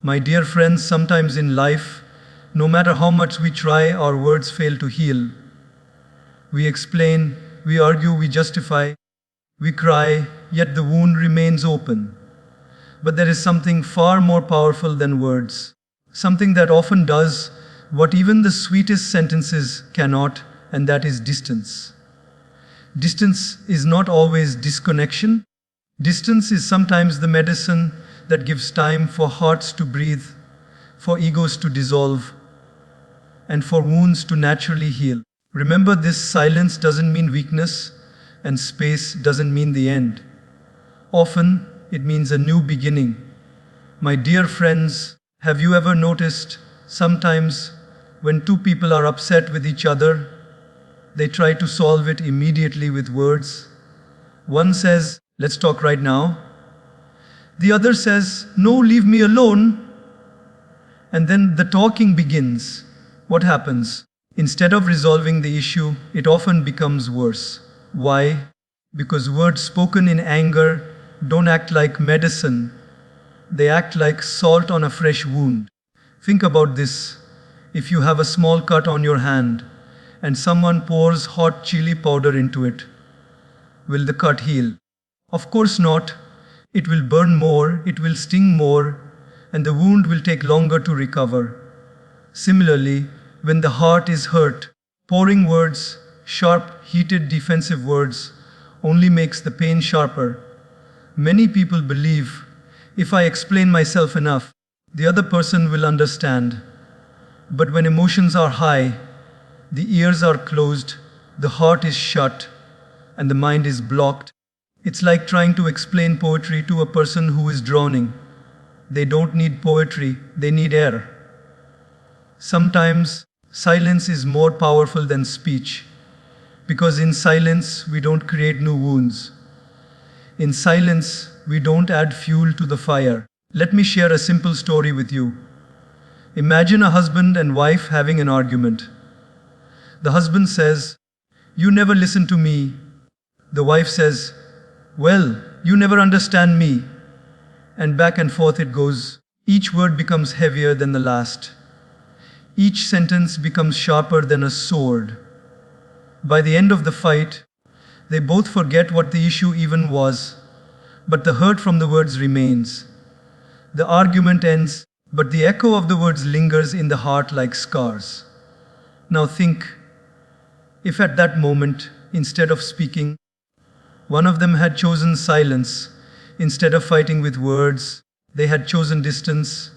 My dear friends, sometimes in life, no matter how much we try, our words fail to heal. We explain, we argue, we justify, we cry, yet the wound remains open. But there is something far more powerful than words. Something that often does what even the sweetest sentences cannot, and that is distance. Distance is not always disconnection. Distance is sometimes the medicine that gives time for hearts to breathe, for egos to dissolve, and for wounds to naturally heal. Remember, this silence doesn't mean weakness, and space doesn't mean the end. Often, it means a new beginning. My dear friends, have you ever noticed sometimes when two people are upset with each other, they try to solve it immediately with words? One says, "Let's talk right now." The other says, "No, leave me alone." And then the talking begins. What happens? Instead of resolving the issue, it often becomes worse. Why? Because words spoken in anger don't act like medicine. They act like salt on a fresh wound. Think about this. If you have a small cut on your hand and someone pours hot chili powder into it, will the cut heal? Of course not. It will burn more, it will sting more, and the wound will take longer to recover. Similarly, when the heart is hurt, pouring words, sharp, heated, defensive words, only makes the pain sharper. Many people believe, if I explain myself enough, the other person will understand. But when emotions are high, the ears are closed, the heart is shut, and the mind is blocked. It's like trying to explain poetry to a person who is drowning. They don't need poetry, they need air. Sometimes, silence is more powerful than speech, because in silence, we don't create new wounds. In silence, we don't add fuel to the fire. Let me share a simple story with you. Imagine a husband and wife having an argument. The husband says, "You never listen to me." The wife says, "Well, you never understand me." And back and forth it goes. Each word becomes heavier than the last. Each sentence becomes sharper than a sword. By the end of the fight, they both forget what the issue even was, but the hurt from the words remains. The argument ends, but the echo of the words lingers in the heart like scars. Now think, if at that moment, instead of speaking, one of them had chosen silence, instead of fighting with words, they had chosen distance,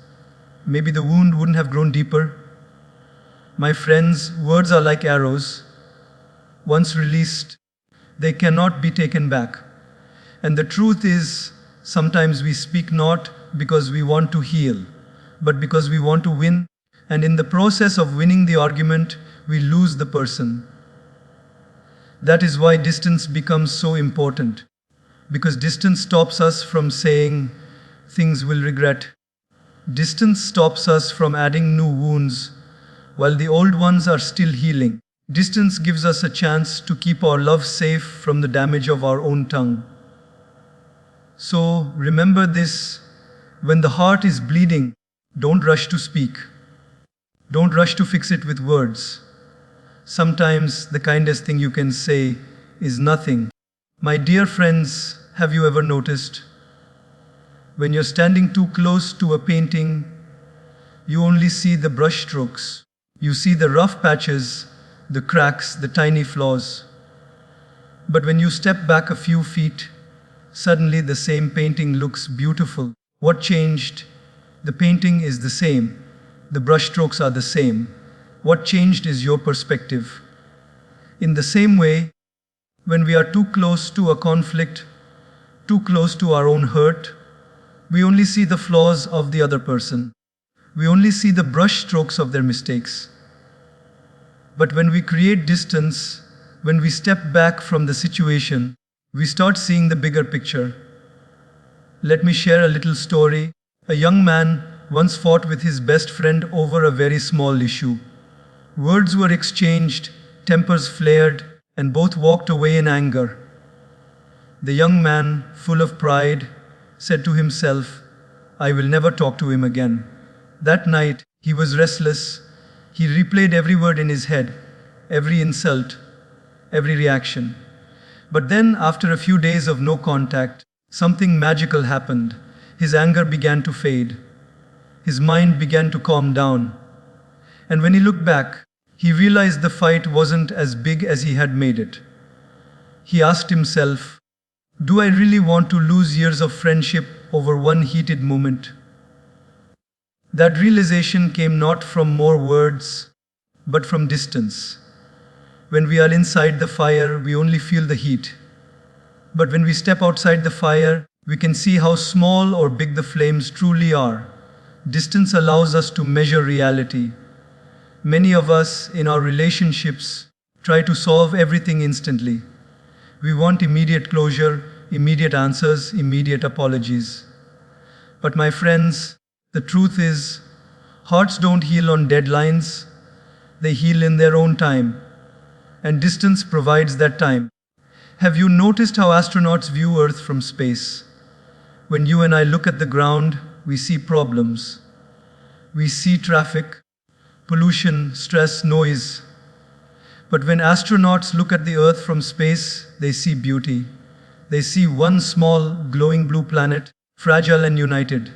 maybe the wound wouldn't have grown deeper. My friends, words are like arrows. Once released, they cannot be taken back. And the truth is, sometimes we speak not because we want to heal, but because we want to win, and in the process of winning the argument, we lose the person. That is why distance becomes so important, because distance stops us from saying things we'll regret. Distance stops us from adding new wounds while the old ones are still healing. Distance gives us a chance to keep our love safe from the damage of our own tongue. So remember this, when the heart is bleeding, don't rush to speak. Don't rush to fix it with words. Sometimes the kindest thing you can say is nothing. My dear friends, have you ever noticed? When you're standing too close to a painting, you only see the brush strokes. You see the rough patches, the cracks, the tiny flaws. But when you step back a few feet, suddenly the same painting looks beautiful. What changed? The painting is the same. The brushstrokes are the same. What changed is your perspective. In the same way, when we are too close to a conflict, too close to our own hurt, we only see the flaws of the other person. We only see the brushstrokes of their mistakes. But when we create distance, when we step back from the situation, we start seeing the bigger picture. Let me share a little story. A young man once fought with his best friend over a very small issue. Words were exchanged, tempers flared, and both walked away in anger. The young man, full of pride, said to himself, "I will never talk to him again." That night, he was restless. He replayed every word in his head, every insult, every reaction. But then, after a few days of no contact, something magical happened. His anger began to fade. His mind began to calm down. And when he looked back, he realized the fight wasn't as big as he had made it. He asked himself, do I really want to lose years of friendship over one heated moment? That realization came not from more words, but from distance. When we are inside the fire, we only feel the heat. But when we step outside the fire, we can see how small or big the flames truly are. Distance allows us to measure reality. Many of us in our relationships try to solve everything instantly. We want immediate closure, immediate answers, immediate apologies. But my friends, the truth is, hearts don't heal on deadlines, they heal in their own time. And distance provides that time. Have you noticed how astronauts view Earth from space? When you and I look at the ground, we see problems. We see traffic, pollution, stress, noise. But when astronauts look at the Earth from space, they see beauty. They see one small, glowing blue planet, fragile and united.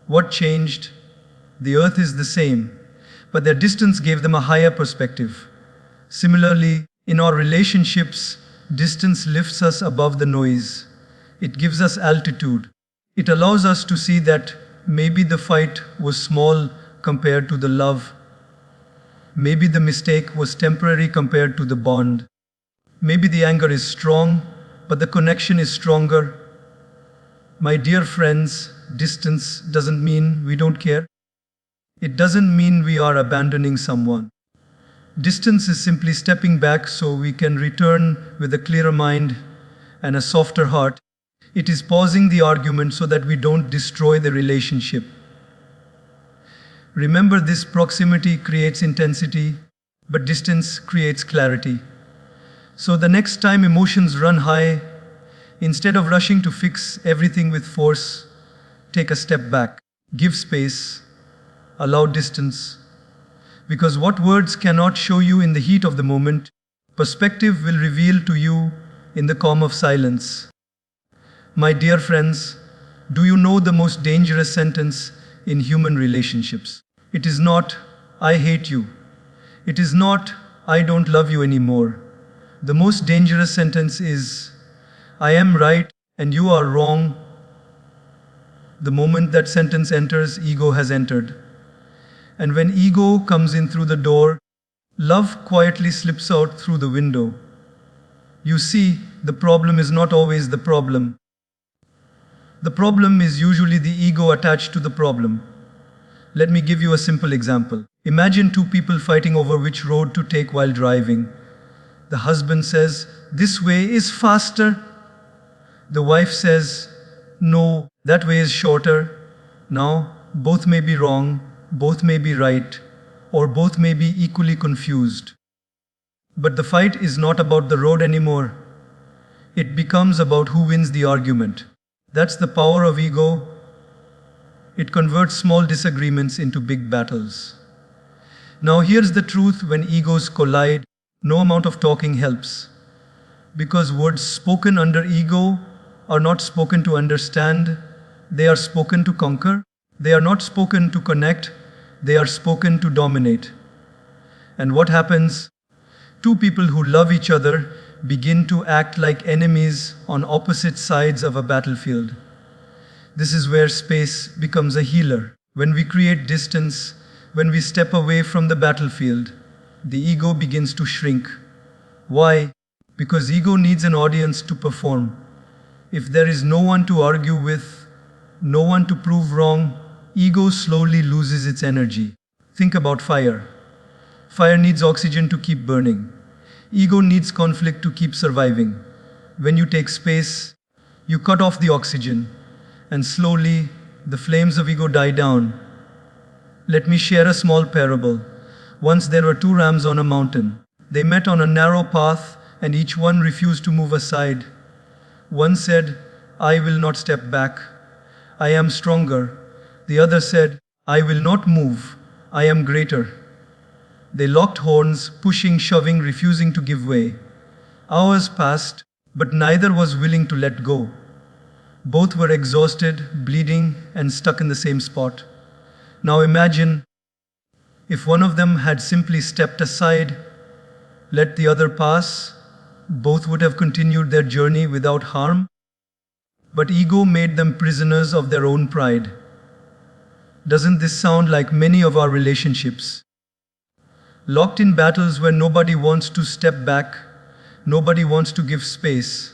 What changed? The Earth is the same, but their distance gave them a higher perspective. Similarly, in our relationships, distance lifts us above the noise. It gives us altitude. It allows us to see that maybe the fight was small compared to the love. Maybe the mistake was temporary compared to the bond. Maybe the anger is strong, but the connection is stronger. My dear friends, distance doesn't mean we don't care. It doesn't mean we are abandoning someone. Distance is simply stepping back so we can return with a clearer mind and a softer heart. It is pausing the argument so that we don't destroy the relationship. Remember, this proximity creates intensity, but distance creates clarity. So the next time emotions run high, instead of rushing to fix everything with force, take a step back, give space, allow distance. Because what words cannot show you in the heat of the moment, perspective will reveal to you in the calm of silence. My dear friends, do you know the most dangerous sentence in human relationships? It is not, I hate you. It is not, I don't love you anymore. The most dangerous sentence is, I am right and you are wrong. The moment that sentence enters, ego has entered. And when ego comes in through the door, love quietly slips out through the window. You see, the problem is not always the problem. The problem is usually the ego attached to the problem. Let me give you a simple example. Imagine two people fighting over which road to take while driving. The husband says, this way is faster. The wife says, no, that way is shorter. Now, both may be wrong, both may be right, or both may be equally confused. But the fight is not about the road anymore. It becomes about who wins the argument. That's the power of ego. It converts small disagreements into big battles. Now here's the truth: when egos collide, no amount of talking helps. Because words spoken under ego are not spoken to understand, they are spoken to conquer. They are not spoken to connect, they are spoken to dominate. And what happens? Two people who love each other begin to act like enemies on opposite sides of a battlefield. This is where space becomes a healer. When we create distance, when we step away from the battlefield, the ego begins to shrink. Why? Because ego needs an audience to perform. If there is no one to argue with, no one to prove wrong, ego slowly loses its energy. Think about fire. Fire needs oxygen to keep burning. Ego needs conflict to keep surviving. When you take space, you cut off the oxygen, and slowly the flames of ego die down. Let me share a small parable. Once there were two rams on a mountain. They met on a narrow path, and each one refused to move aside. One said, I will not step back. I am stronger. The other said, I will not move. I am greater. They locked horns, pushing, shoving, refusing to give way. Hours passed, but neither was willing to let go. Both were exhausted, bleeding, and stuck in the same spot. Now imagine if one of them had simply stepped aside, let the other pass, both would have continued their journey without harm. But ego made them prisoners of their own pride. Doesn't this sound like many of our relationships? Locked in battles where nobody wants to step back, nobody wants to give space,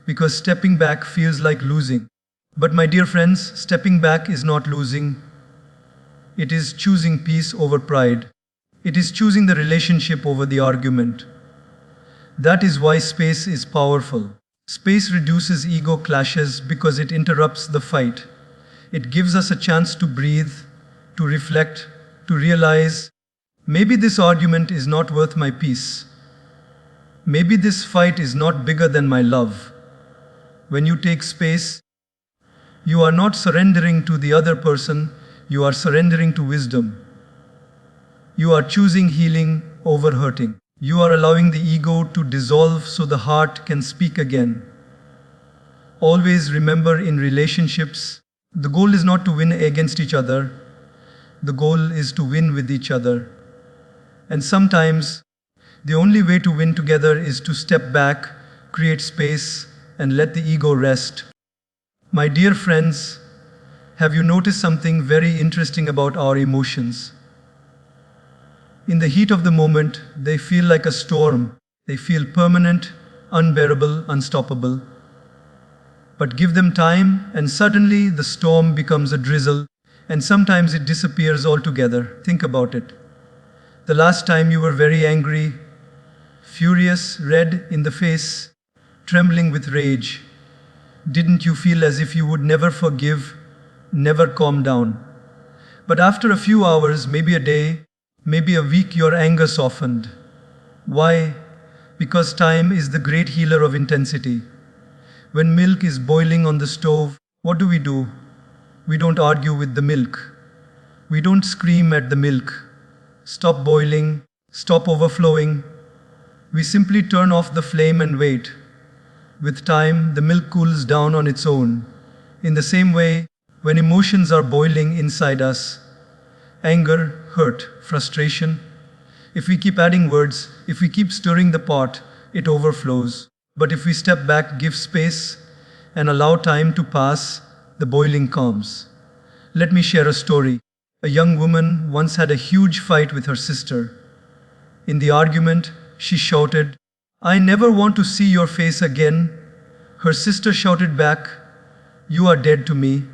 because stepping back feels like losing. But my dear friends, stepping back is not losing. It is choosing peace over pride. It is choosing the relationship over the argument. That is why space is powerful. Space reduces ego clashes because it interrupts the fight. It gives us a chance to breathe, to reflect, to realize, maybe this argument is not worth my peace. Maybe this fight is not bigger than my love. When you take space, you are not surrendering to the other person, you are surrendering to wisdom. You are choosing healing over hurting. You are allowing the ego to dissolve so the heart can speak again. Always remember, in relationships, the goal is not to win against each other. The goal is to win with each other. And sometimes, the only way to win together is to step back, create space, and let the ego rest. My dear friends, have you noticed something very interesting about our emotions? In the heat of the moment, they feel like a storm. They feel permanent, unbearable, unstoppable. But give them time, and suddenly the storm becomes a drizzle, and sometimes it disappears altogether. Think about it. The last time you were very angry, furious, red in the face, trembling with rage, didn't you feel as if you would never forgive, never calm down? But after a few hours, maybe a day, maybe a week, your anger softened. Why? Because time is the great healer of intensity. When milk is boiling on the stove, what do? We don't argue with the milk. We don't scream at the milk. Stop boiling, stop overflowing. We simply turn off the flame and wait. With time, the milk cools down on its own. In the same way, when emotions are boiling inside us, anger, hurt, frustration, if we keep adding words, if we keep stirring the pot, it overflows. But if we step back, give space, and allow time to pass, the boiling calms. Let me share a story. A young woman once had a huge fight with her sister. In the argument, she shouted, "I never want to see your face again." Her sister shouted back, "You are dead to me."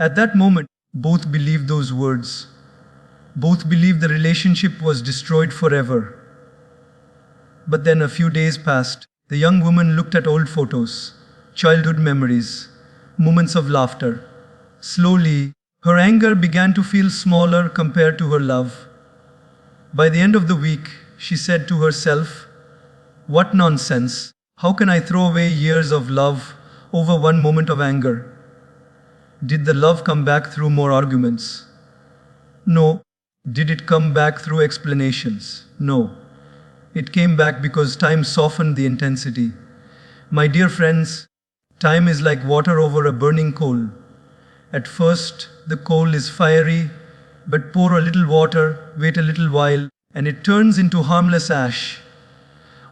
At that moment, both believed those words. Both believed the relationship was destroyed forever. But then a few days passed. The young woman looked at old photos, childhood memories, moments of laughter. Slowly, her anger began to feel smaller compared to her love. By the end of the week, she said to herself, "What nonsense! How can I throw away years of love over one moment of anger?" Did the love come back through more arguments? No. Did it come back through explanations? No. It came back because time softened the intensity. My dear friends, time is like water over a burning coal. At first, the coal is fiery, but pour a little water, wait a little while, and it turns into harmless ash.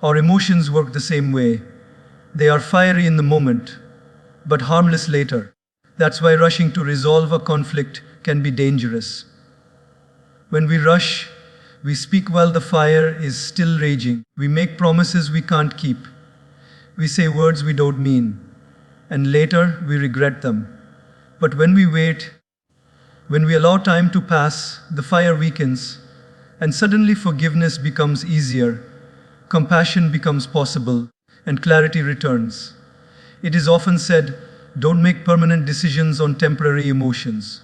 Our emotions work the same way. They are fiery in the moment, but harmless later. That's why rushing to resolve a conflict can be dangerous. When we rush, we speak while the fire is still raging. We make promises we can't keep. We say words we don't mean, and later we regret them. But when we wait, when we allow time to pass, the fire weakens, and suddenly forgiveness becomes easier, compassion becomes possible, and clarity returns. It is often said, don't make permanent decisions on temporary emotions.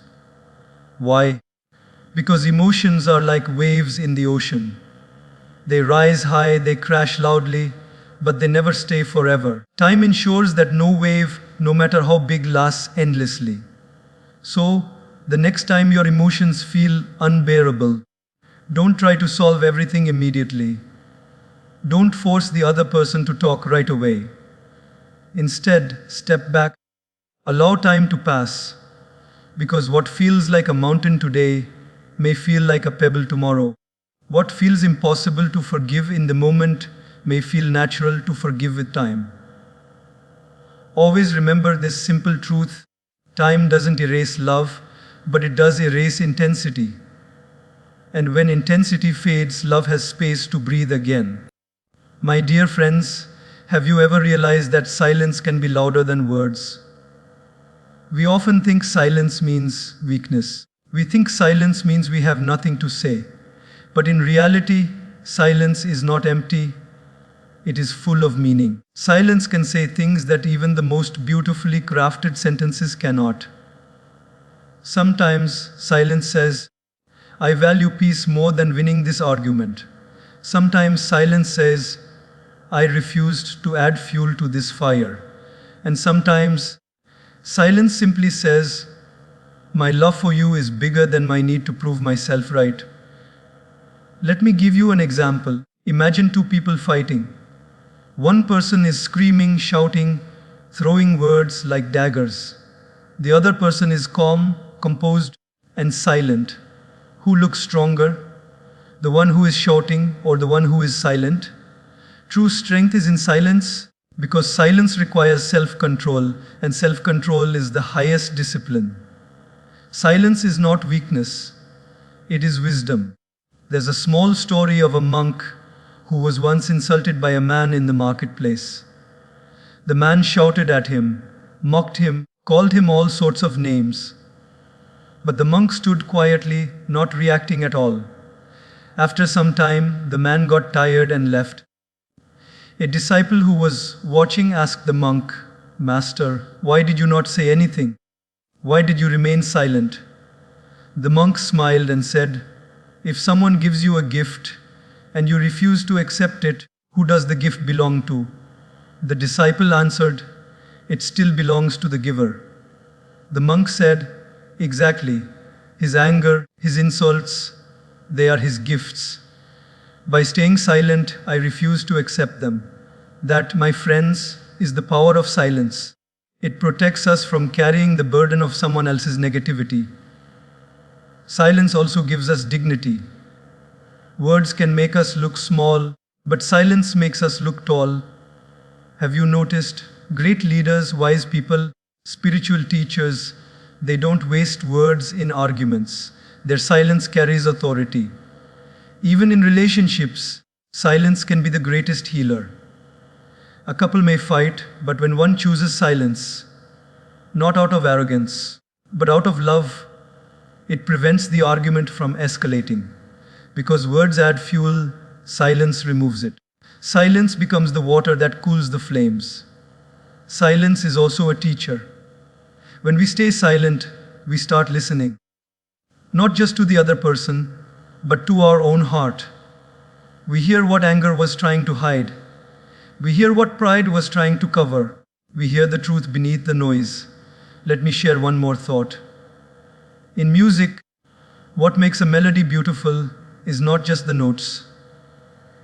Why? Because emotions are like waves in the ocean. They rise high, they crash loudly, but they never stay forever. Time ensures that no wave, no matter how big, lasts endlessly. So, The next time your emotions feel unbearable, don't try to solve everything immediately. Don't force the other person to talk right away. Instead, step back, allow time to pass, because what feels like a mountain today may feel like a pebble tomorrow. What feels impossible to forgive in the moment may feel natural to forgive with time. Always remember this simple truth: time doesn't erase love, but it does erase intensity. And when intensity fades, love has space to breathe again. My dear friends, have you ever realized that silence can be louder than words? We often think silence means weakness. We think silence means we have nothing to say. But in reality, silence is not empty, it is full of meaning. Silence can say things that even the most beautifully crafted sentences cannot. Sometimes silence says, "I value peace more than winning this argument." Sometimes silence says, "I refused to add fuel to this fire." And sometimes silence simply says, "My love for you is bigger than my need to prove myself right." Let me give you an example. Imagine two people fighting. One person is screaming, shouting, throwing words like daggers. The other person is calm, composed, and silent. Who looks stronger? The one who is shouting or the one who is silent? True strength is in silence, because silence requires self-control, and self-control is the highest discipline. Silence is not weakness, it is wisdom. There's a small story of a monk who was once insulted by a man in the marketplace. The man shouted at him, mocked him, called him all sorts of names. But the monk stood quietly, not reacting at all. After some time, the man got tired and left. A disciple who was watching asked the monk, "Master, why did you not say anything? Why did you remain silent?" The monk smiled and said, "If someone gives you a gift and you refuse to accept it, who does the gift belong to?" The disciple answered, "It still belongs to the giver." The monk said, "Exactly. His anger, his insults, they are his gifts. By staying silent, I refuse to accept them." That, my friends, is the power of silence. It protects us from carrying the burden of someone else's negativity. Silence also gives us dignity. Words can make us look small, but silence makes us look tall. Have you noticed? Great leaders, wise people, spiritual teachers, they don't waste words in arguments. Their silence carries authority. Even in relationships, silence can be the greatest healer. A couple may fight, but when one chooses silence, not out of arrogance, but out of love, it prevents the argument from escalating. Because words add fuel, silence removes it. Silence becomes the water that cools the flames. Silence is also a teacher. When we stay silent, we start listening. Not just to the other person, but to our own heart. We hear what anger was trying to hide. We hear what pride was trying to cover. We hear the truth beneath the noise. Let me share one more thought. In music, what makes a melody beautiful is not just the notes.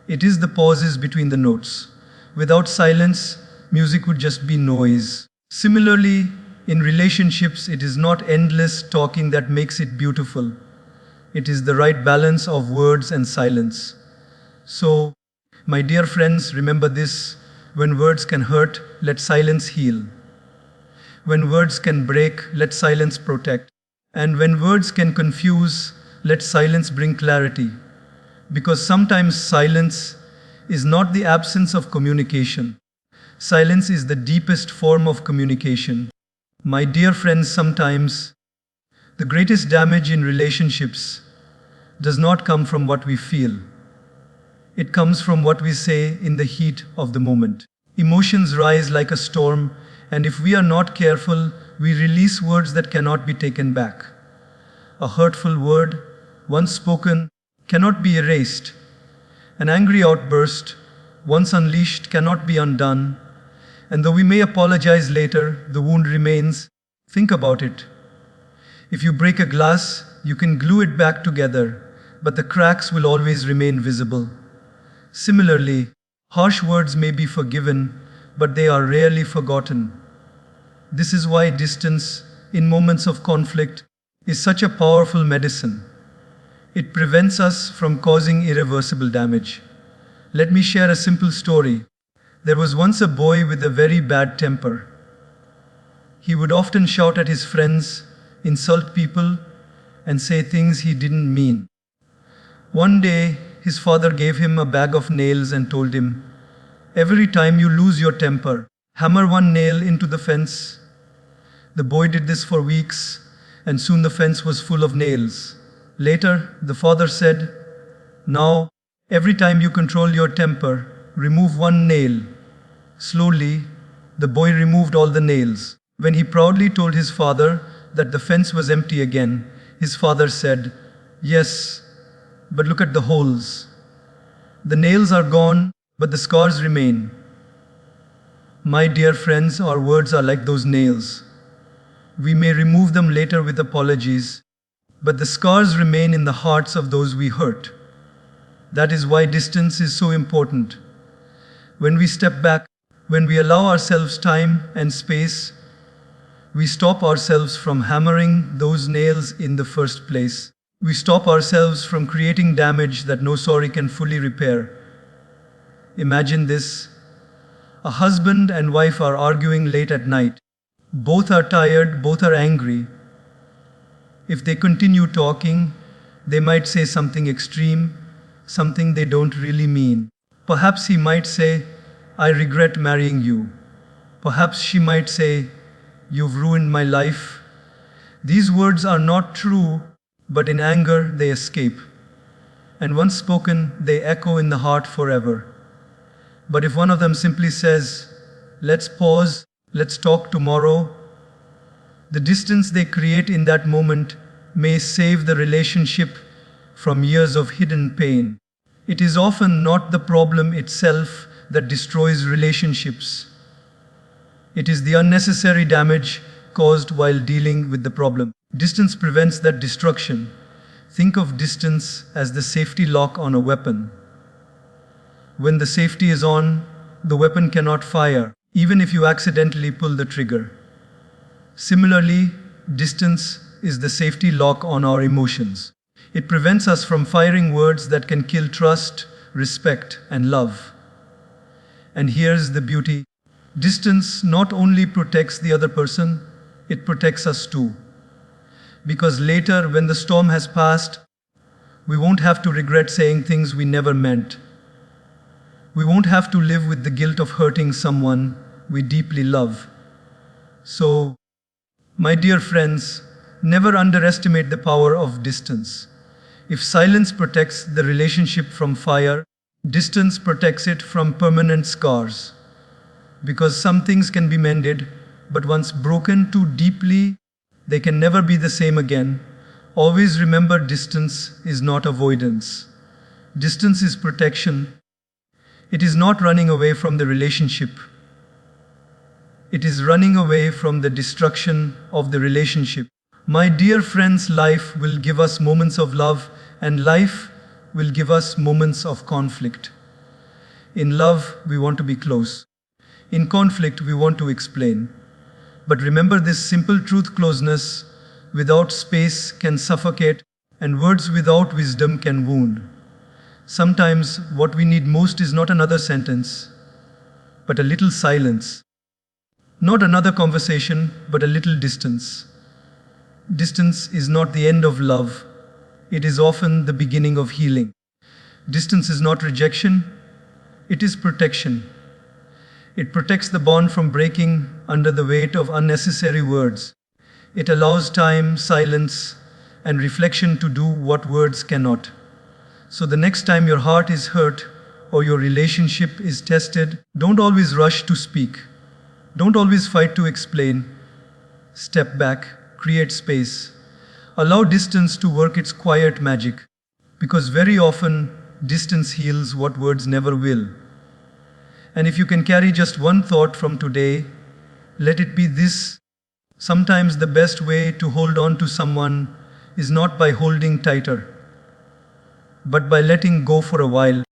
It is the pauses between the notes. Without silence, music would just be noise. Similarly, in relationships, it is not endless talking that makes it beautiful. It is the right balance of words and silence. So, my dear friends, remember this: when words can hurt, let silence heal. When words can break, let silence protect. And when words can confuse, let silence bring clarity. Because sometimes silence is not the absence of communication. Silence is the deepest form of communication. My dear friends, sometimes the greatest damage in relationships does not come from what we feel. It comes from what we say in the heat of the moment. Emotions rise like a storm, and if we are not careful, we release words that cannot be taken back. A hurtful word, once spoken, cannot be erased. An angry outburst, once unleashed, cannot be undone. And though we may apologize later, the wound remains. Think about it. If you break a glass, you can glue it back together, but the cracks will always remain visible. Similarly, harsh words may be forgiven, but they are rarely forgotten. This is why distance, in moments of conflict, is such a powerful medicine. It prevents us from causing irreversible damage. Let me share a simple story. There was once a boy with a very bad temper. He would often shout at his friends, insult people, and say things he didn't mean. One day, his father gave him a bag of nails and told him, "Every time you lose your temper, hammer one nail into the fence." The boy did this for weeks, and soon the fence was full of nails. Later, the father said, "Now, every time you control your temper, remove one nail." Slowly, the boy removed all the nails. When he proudly told his father that the fence was empty again, his father said, "Yes, but look at the holes. The nails are gone, but the scars remain." My dear friends, our words are like those nails. We may remove them later with apologies, but the scars remain in the hearts of those we hurt. That is why distance is so important. When we step back, when we allow ourselves time and space, we stop ourselves from hammering those nails in the first place. We stop ourselves from creating damage that no sorry can fully repair. Imagine this. A husband and wife are arguing late at night. Both are tired, both are angry. If they continue talking, they might say something extreme, something they don't really mean. Perhaps he might say, "I regret marrying you." Perhaps she might say, "You've ruined my life." These words are not true, but in anger they escape. And once spoken, they echo in the heart forever. But if one of them simply says, "Let's pause, let's talk tomorrow," the distance they create in that moment may save the relationship from years of hidden pain. It is often not the problem itself that destroys relationships. It is the unnecessary damage caused while dealing with the problem. Distance prevents that destruction. Think of distance as the safety lock on a weapon. When the safety is on, the weapon cannot fire, even if you accidentally pull the trigger. Similarly, distance is the safety lock on our emotions. It prevents us from firing words that can kill trust, respect, and love. And here's the beauty. Distance not only protects the other person, it protects us too. Because later, when the storm has passed, we won't have to regret saying things we never meant. We won't have to live with the guilt of hurting someone we deeply love. So, my dear friends, never underestimate the power of distance. If silence protects the relationship from fire, distance protects it from permanent scars. Because some things can be mended, but once broken too deeply, they can never be the same again. Always remember, distance is not avoidance. Distance is protection. It is not running away from the relationship. It is running away from the destruction of the relationship. My dear friends, life will give us moments of love, and life will give us moments of conflict. In love, we want to be close. In conflict, we want to explain. But remember this simple truth: closeness without space can suffocate, and words without wisdom can wound. Sometimes what we need most is not another sentence, but a little silence. Not another conversation, but a little distance. Distance is not the end of love. It is often the beginning of healing. Distance is not rejection. It is protection. It protects the bond from breaking under the weight of unnecessary words. It allows time, silence, and reflection to do what words cannot. So the next time your heart is hurt or your relationship is tested, don't always rush to speak. Don't always fight to explain. Step back, create space. Allow distance to work its quiet magic. Because very often, distance heals what words never will. And if you can carry just one thought from today, let it be this: Sometimes the best way to hold on to someone is not by holding tighter, but by letting go for a while.